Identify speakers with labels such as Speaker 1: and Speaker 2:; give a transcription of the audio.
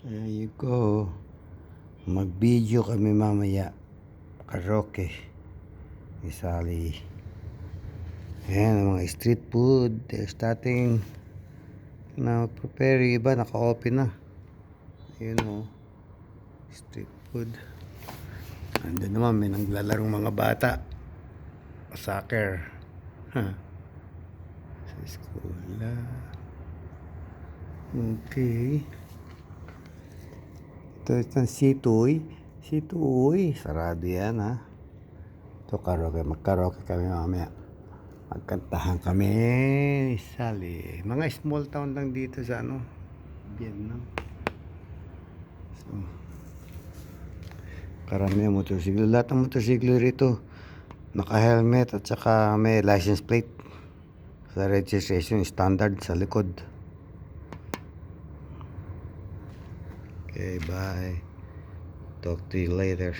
Speaker 1: There you go. Mag-video kami mamaya. Karaoke. Isali. Ayan, ang mga street food. They're starting na prepare. Yung iba, naka-open na. Ayan o. Street food. Andun naman, may naglalarong mga bata. Soccer. Sa school. Okay. Ito ang Situy. Situy. Sarado yan, ha. Ito karaoke. Mag-karaoke kami mamaya. Magkantahan kami. Sali. Mga small town lang dito sa Vietnam. So, karamihan motorsiklo. Lahat ng motorsiklo rito naka-helmet at saka may license plate. Sa registration standard sa likod. Okay, bye. Talk to you later.